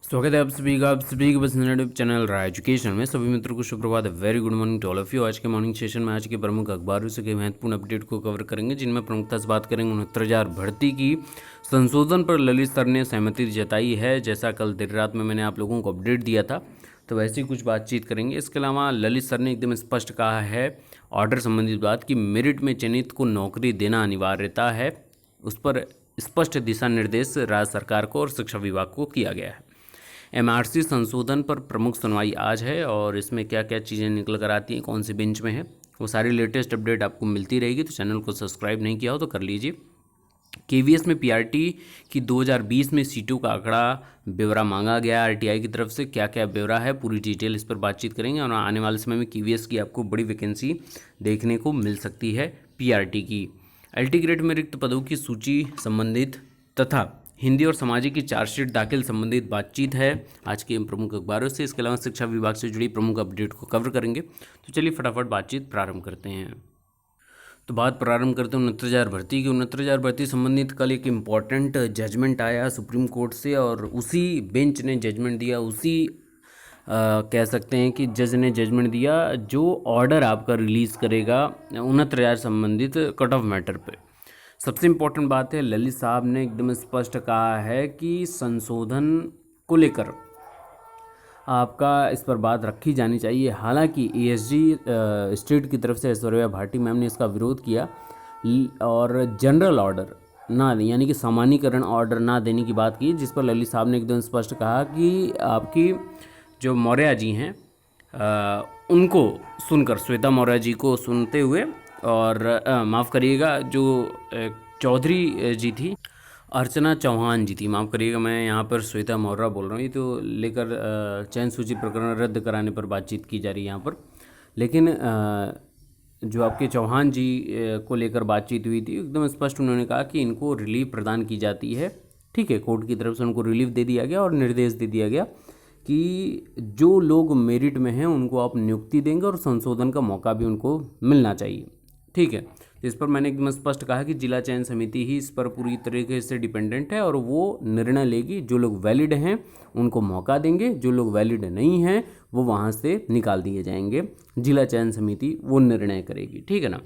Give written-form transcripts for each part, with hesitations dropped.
स्वागत है आप सभी का बस यूट्यूब चैनल रहा एजुकेशन में। सभी मित्रों को सुप्रभात, very good morning to all of you. आज के मॉर्निंग सेशन में आज के प्रमुख अखबारों से कई महत्वपूर्ण अपडेट को कवर करेंगे, जिनमें प्रमुखता से बात करेंगे 69,000 भर्ती की संशोधन पर ललित सर ने सहमति जताई है। जैसा कल देर रात में मैंने आप लोगों को अपडेट दिया था, तो वैसे ही कुछ बातचीत करेंगे। इसके अलावा ललित सर ने एकदम स्पष्ट कहा है ऑर्डर संबंधित बात कि मेरिट में चयनित को नौकरी देना अनिवार्यता है। उस पर स्पष्ट दिशा निर्देश राज्य सरकार को और शिक्षा विभाग को किया गया है। एमआरसी संशोधन पर प्रमुख सुनवाई आज है और इसमें क्या क्या चीज़ें निकल कर आती हैं, कौन से बेंच में है, वो सारी लेटेस्ट अपडेट आपको मिलती रहेगी। तो चैनल को सब्सक्राइब नहीं किया हो तो कर लीजिए। केवीएस में पीआरटी की 2020 में सीटों का आंकड़ा ब्यौरा मांगा गया आरटीआई की तरफ से। क्या क्या ब्यौरा है, पूरी डिटेल इस पर बातचीत करेंगे। और आने वाले समय में केवीएस की आपको बड़ी वैकेंसी देखने को मिल सकती है पीआरटी की। एलटी ग्रेड में रिक्त पदों की सूची संबंधित तथा हिंदी और सामाजिक की चार्जशीट दाखिल संबंधित बातचीत है आज के प्रमुख अखबारों से। इसके अलावा शिक्षा विभाग से जुड़ी प्रमुख अपडेट को कवर करेंगे। तो चलिए फटाफट बातचीत प्रारंभ करते हैं। तो बात प्रारंभ करते हैं 69,000 भर्ती की। 69,000 भर्ती संबंधित कल एक इम्पॉर्टेंट जजमेंट आया सुप्रीम कोर्ट से और उसी बेंच ने जजमेंट दिया, उसी कह सकते हैं कि जज ने जजमेंट दिया जो ऑर्डर आपका रिलीज़ करेगा 69,000 संबंधित कट ऑफ मैटर पे। सबसे इम्पोर्टेंट बात है, ललित साहब ने एकदम स्पष्ट कहा है कि संशोधन को लेकर आपका इस पर बात रखी जानी चाहिए। हालांकि एएसजी स्टेट की तरफ से ऐश्वर्या भाटी मैम ने इसका विरोध किया और जनरल ऑर्डर ना, यानी कि सामान्यीकरण ऑर्डर ना देने की बात की, जिस पर ललित साहब ने एकदम स्पष्ट कहा कि आपकी जो मौर्य जी हैं उनको सुनकर, श्वेता मौर्य जी को सुनते हुए, और माफ़ करिएगा जो चौधरी जी थी, अर्चना चौहान जी थी, माफ़ करिएगा मैं यहाँ पर श्वेता मौर्य बोल रहा हूँ। ये तो लेकर चयन सूची प्रकरण रद्द कराने पर बातचीत की जा रही है यहाँ पर। लेकिन जो आपके चौहान जी को लेकर बातचीत हुई थी, एकदम स्पष्ट उन्होंने कहा कि इनको रिलीफ प्रदान की जाती है। ठीक है, कोर्ट की तरफ से उनको रिलीफ दे दिया गया और निर्देश दे दिया गया कि जो लोग मेरिट में हैं उनको आप नियुक्ति देंगे और संशोधन का मौका भी उनको मिलना चाहिए। ठीक है, इस पर मैंने एकदम स्पष्ट कहा कि जिला चयन समिति ही इस पर पूरी तरीके से डिपेंडेंट है और वो निर्णय लेगी। जो लोग वैलिड हैं उनको मौका देंगे, जो लोग वैलिड नहीं हैं वो वहाँ से निकाल दिए जाएंगे। जिला चयन समिति वो निर्णय करेगी। ठीक है ना।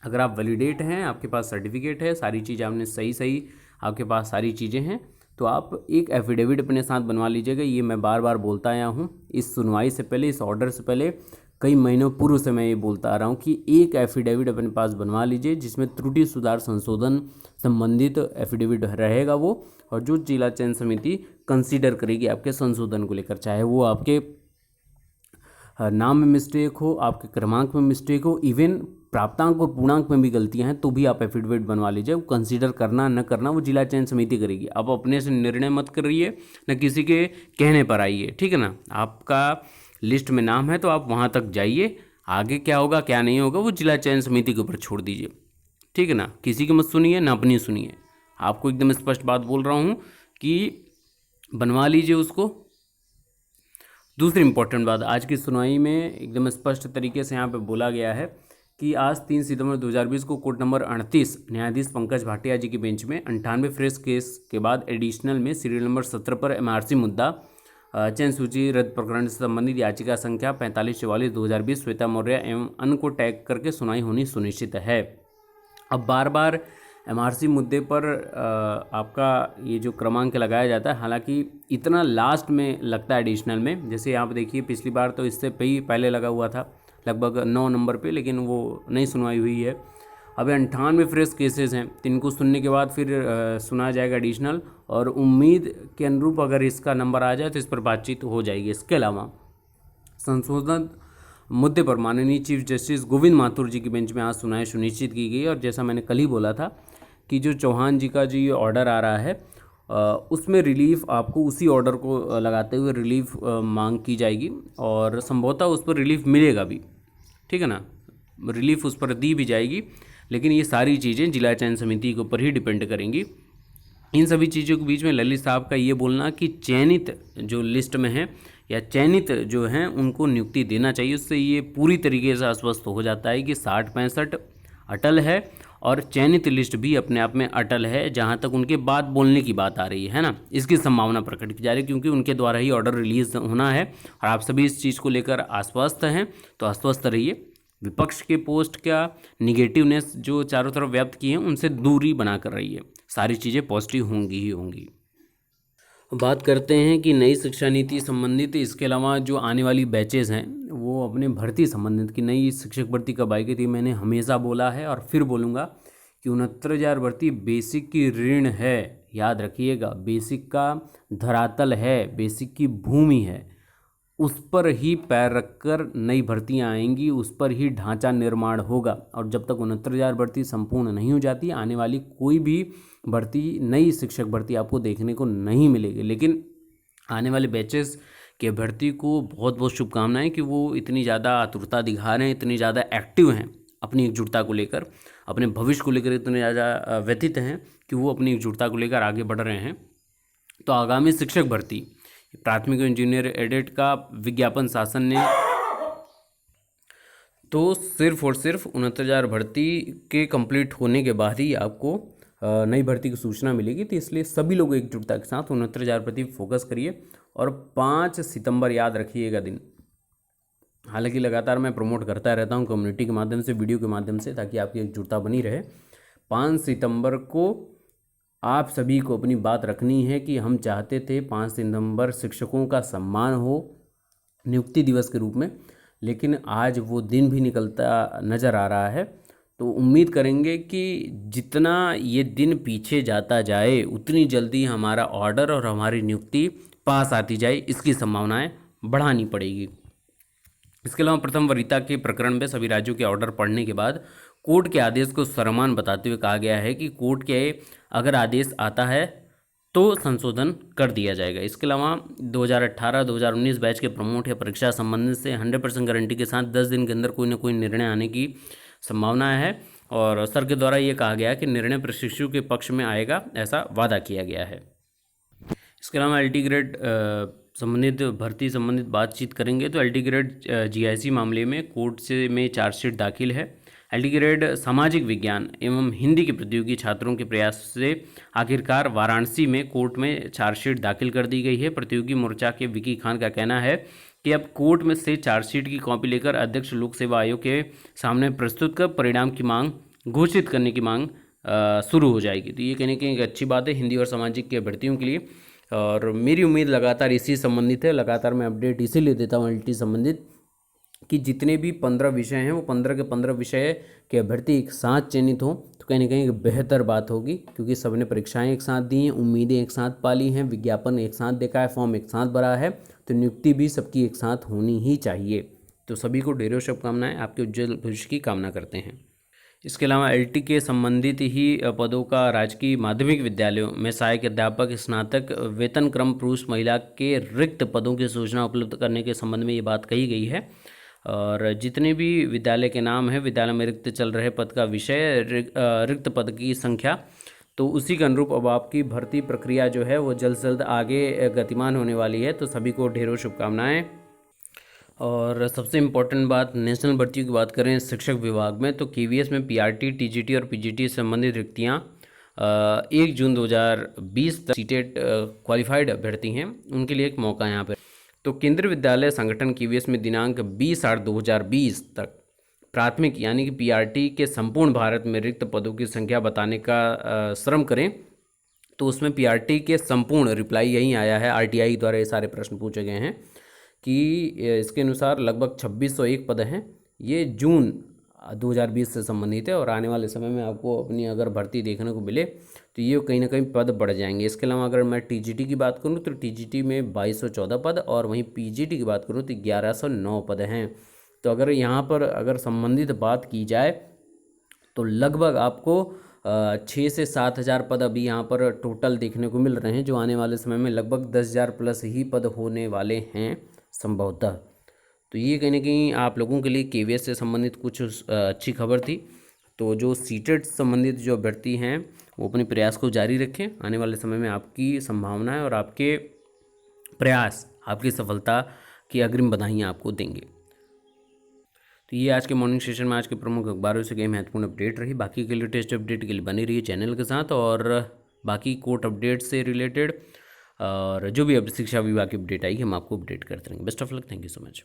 अगर आप वैलिडेट हैं, आपके पास सर्टिफिकेट है, सारी चीज़ आपने सही आपके पास सारी चीज़ें हैं, तो आप एक एफिडेविट अपने साथ बनवा लीजिएगा। ये मैं बार बार बोलता आया हूँ, इस सुनवाई से पहले, इस ऑर्डर से पहले कई महीनों पूर्व से मैं ये बोलता आ रहा हूँ कि एक एफिडेविट अपने पास बनवा लीजिए जिसमें त्रुटि सुधार संशोधन संबंधित एफिडेविट रहेगा वो, और जो जिला चयन समिति कंसीडर करेगी आपके संशोधन को लेकर, चाहे वो आपके नाम में मिस्टेक हो, आपके क्रमांक में मिस्टेक हो, इवन प्राप्तांक और पूर्णांक में भी गलतियां हैं, तो भी आप एफिडेविट बनवा लीजिए। वो कंसीडर करना न करना वो जिला चयन समिति करेगी। आप अपने से निर्णय मत करिए, न किसी के कहने पर आइए। ठीक है ना। आपका लिस्ट में नाम है तो आप वहाँ तक जाइए, आगे क्या होगा क्या नहीं होगा वो जिला चयन समिति के ऊपर छोड़ दीजिए। ठीक है ना। किसी की मत सुनिए, ना अपनी सुनिए। आपको एकदम स्पष्ट बात बोल रहा हूँ कि बनवा लीजिए उसको। दूसरी इंपॉर्टेंट बात, आज की सुनवाई में एकदम स्पष्ट तरीके से यहाँ पे बोला गया है कि आज 3 सितंबर 2020 को कोर्ट नंबर 38 न्यायाधीश पंकज भाटिया जी की बेंच में 98 फ्रेश केस के बाद एडिशनल में सीरियल नंबर 17 पर एमआरसी मुद्दा चयन सूची रद्द प्रकरण से संबंधित याचिका संख्या 4544/2020 श्वेता मौर्य एवं अन्य को टैग करके सुनवाई होनी सुनिश्चित है। अब बार बार एमआरसी मुद्दे पर आपका ये जो क्रमांक लगाया जाता है, हालांकि इतना लास्ट में लगता है एडिशनल में। जैसे आप देखिए पिछली बार तो इससे पहले लगा हुआ था लगभग 9 नंबर पे, लेकिन वो नहीं सुनवाई हुई है। अब 98 फ्रेश केसेस हैं, तो इनको सुनने के बाद फिर सुना जाएगा एडिशनल, और उम्मीद के अनुरूप अगर इसका नंबर आ जाए तो इस पर बातचीत हो जाएगी। इसके अलावा संशोधन मुद्दे पर माननीय चीफ जस्टिस गोविंद माथुर जी की बेंच में आज सुनवाई सुनिश्चित की गई। और जैसा मैंने कल ही बोला था कि जो चौहान जी का जो ये ऑर्डर आ रहा है उसमें रिलीफ आपको उसी ऑर्डर को लगाते हुए रिलीफ मांग की जाएगी और संभवतः उस पर रिलीफ मिलेगा भी। ठीक है ना, रिलीफ उस पर दी भी जाएगी, लेकिन ये सारी चीज़ें जिला चयन समिति के ऊपर ही डिपेंड करेंगी। इन सभी चीज़ों के बीच में ललित साहब का ये बोलना कि चयनित जो लिस्ट में है या चयनित जो हैं उनको नियुक्ति देना चाहिए, उससे ये पूरी तरीके से आश्वस्त हो जाता है कि 60-65 अटल है और चयनित लिस्ट भी अपने आप में अटल है जहां तक उनके बात बोलने की बात आ रही है ना, इसकी संभावना प्रकट की जा रही है क्योंकि उनके द्वारा ही ऑर्डर रिलीज होना है और आप सभी इस चीज़ को लेकर आश्वस्त हैं, तो आश्वस्त रहिए। विपक्ष के पोस्ट का निगेटिवनेस जो चारों तरफ व्याप्त की है उनसे दूरी बना कर रहिए, सारी चीज़ें पॉजिटिव होंगी ही होंगी। बात करते हैं कि नई शिक्षा नीति संबंधित, इसके अलावा जो आने वाली बैचेज़ हैं वो अपने भर्ती संबंधित की नई शिक्षक भर्ती कब आएगी, थी मैंने हमेशा बोला है और फिर बोलूँगा कि 69,000 भर्ती बेसिक की ऋण है, याद रखिएगा, बेसिक का धरातल है, बेसिक की भूमि है, उस पर ही पैर रखकर नई भर्तियां आएंगी, उस पर ही ढांचा निर्माण होगा। और जब तक 69,000 भर्ती संपूर्ण नहीं हो जाती, आने वाली कोई भी भर्ती, नई शिक्षक भर्ती आपको देखने को नहीं मिलेगी। लेकिन आने वाले बैचेस के अभ्यर्थी को बहुत बहुत शुभकामनाएं कि वो इतनी ज़्यादा आतुरता दिखा रहे हैं, इतनी ज़्यादा एक्टिव हैं अपनी एकजुटता को लेकर, अपने भविष्य को लेकर इतने ज़्यादा व्यथित हैं कि वो अपनी एकजुटता को लेकर आगे बढ़ रहे हैं। तो आगामी शिक्षक भर्ती प्राथमिक इंजीनियर एडेट का विज्ञापन शासन ने तो सिर्फ और सिर्फ 69,000 भर्ती के कंप्लीट होने के बाद ही आपको नई भर्ती की सूचना मिलेगी। तो इसलिए सभी लोग एकजुटता के साथ 69,000 भर्ती फोकस करिए और 5 सितंबर याद रखिएगा दिन। हालांकि लगातार मैं प्रमोट करता रहता हूं कम्युनिटी के माध्यम से, वीडियो के माध्यम से, ताकि आपकी एकजुटता बनी रहे। 5 सितंबर को आप सभी को अपनी बात रखनी है कि हम चाहते थे 5 सितंबर शिक्षकों का सम्मान हो नियुक्ति दिवस के रूप में, लेकिन आज वो दिन भी निकलता नज़र आ रहा है। तो उम्मीद करेंगे कि जितना ये दिन पीछे जाता जाए उतनी जल्दी हमारा ऑर्डर और हमारी नियुक्ति पास आती जाए, इसकी संभावनाएं बढ़ानी पड़ेगी। इसके अलावा प्रथम वरीयता के प्रकरण में सभी राज्यों के ऑर्डर पढ़ने के बाद कोर्ट के आदेश को सर्वमान्य बताते हुए कहा गया है कि कोर्ट के अगर आदेश आता है तो संशोधन कर दिया जाएगा। इसके अलावा 2018-2019 बैच के प्रमोट या परीक्षा संबंधित से 100% गारंटी के साथ 10 दिन के अंदर कोई ना कोई निर्णय आने की संभावना है और सर के द्वारा ये कहा गया कि निर्णय प्रशिक्षु के पक्ष में आएगा, ऐसा वादा किया गया है। इसके अलावा एलटी ग्रेड संबंधित भर्ती संबंधित बातचीत करेंगे तो एलटी ग्रेड जीआईसी मामले में कोर्ट से में चार्जशीट दाखिल है। एलटी ग्रेड सामाजिक विज्ञान एवं हिंदी के प्रतियोगी छात्रों के प्रयास से आखिरकार वाराणसी में कोर्ट में चार्जशीट दाखिल कर दी गई है। प्रतियोगी मोर्चा के विकी खान का कहना है कि अब कोर्ट में से चार्जशीट की कॉपी लेकर अध्यक्ष लोक सेवा आयोग के सामने प्रस्तुत कर परिणाम की मांग घोषित करने की मांग शुरू हो जाएगी। तो ये कहने की एक अच्छी बात है हिंदी और सामाजिक के अभ्यर्थियों के लिए, और मेरी उम्मीद लगातार इसी संबंधित है। लगातार मैं अपडेट इसीलिए देता हूँ एलटी संबंधित कि जितने भी 15 विषय हैं वो 15 के 15 विषय के अभ्यर्थी एक साथ चयनित हों तो कहीं ना कहीं एक बेहतर बात होगी, क्योंकि सबने परीक्षाएं एक साथ दी हैं, उम्मीदें एक साथ पाली हैं, विज्ञापन एक साथ देखा है, फॉर्म एक साथ भरा है, तो नियुक्ति भी सबकी एक साथ होनी ही चाहिए। तो सभी को ढेरों शुभकामनाएं, आपके उज्जवल भविष्य की कामना करते हैं। इसके अलावा एलटी के संबंधित ही पदों का राजकीय माध्यमिक विद्यालयों में सहायक अध्यापक, स्नातक वेतन क्रम पुरुष महिला के रिक्त पदों की सूचना उपलब्ध करने के संबंध में ये बात कही गई है। और जितने भी विद्यालय के नाम है, विद्यालय में रिक्त चल रहे पद का विषय, रिक्त पद की संख्या, तो उसी के अनुरूप अब आपकी भर्ती प्रक्रिया जो है वो जल्द से जल्द आगे गतिमान होने वाली है। तो सभी को ढेरों शुभकामनाएं। और सबसे इम्पोर्टेंट बात, नेशनल भर्ती की बात करें शिक्षक विभाग में, तो केवीएस में पीआरटी, टीजीटी और पीजीटी से संबंधित रिक्तियाँ 1 जून 2020 तक सीटेट क्वालिफाइड अभ्यर्थी हैं उनके लिए एक मौका यहाँ पर। तो केंद्रीय विद्यालय संगठन केवीएस में दिनांक 20/8/2020 तक प्राथमिक यानी कि पीआरटी के संपूर्ण भारत में रिक्त पदों की संख्या बताने का श्रम करें। तो उसमें पीआरटी के संपूर्ण रिप्लाई यही आया है, आरटीआई द्वारा ये सारे प्रश्न पूछे गए हैं कि इसके अनुसार लगभग 2601 पद हैं। ये जून 2020 से संबंधित है और आने वाले समय में आपको अपनी अगर भर्ती देखने को मिले तो ये कहीं ना कहीं पद बढ़ जाएंगे। इसके अलावा अगर मैं टीजीटी की बात करूं तो टीजीटी में 2214 पद और वहीं पीजीटी की बात करूं तो 1109 पद हैं। तो अगर यहाँ पर अगर संबंधित बात की जाए तो लगभग आपको 6 से 7 हज़ार पद अभी यहाँ पर टोटल देखने को मिल रहे हैं, जो आने वाले समय में लगभग 10,000 प्लस ही पद होने वाले हैं संभवतः। तो ये कहीं ना कहीं आप लोगों के लिए केवीएस से संबंधित कुछ अच्छी खबर थी। तो जो सीटेट संबंधित जो अभ्यर्थी हैं वो अपने प्रयास को जारी रखें, आने वाले समय में आपकी संभावनाएं और आपके प्रयास आपकी सफलता की अग्रिम बधाइयाँ आपको देंगे। तो ये आज के मॉर्निंग सेशन में आज के प्रमुख अखबारों से कई महत्वपूर्ण अपडेट रही। बाकी के लेटेस्ट अपडेट के लिए बनी रही चैनल के साथ, और बाकी कोर्ट अपडेट से रिलेटेड और जो भी अब शिक्षा विभाग की अपडेट आई हम आपको अपडेट करते रहेंगे। Best of luck, thank you so much.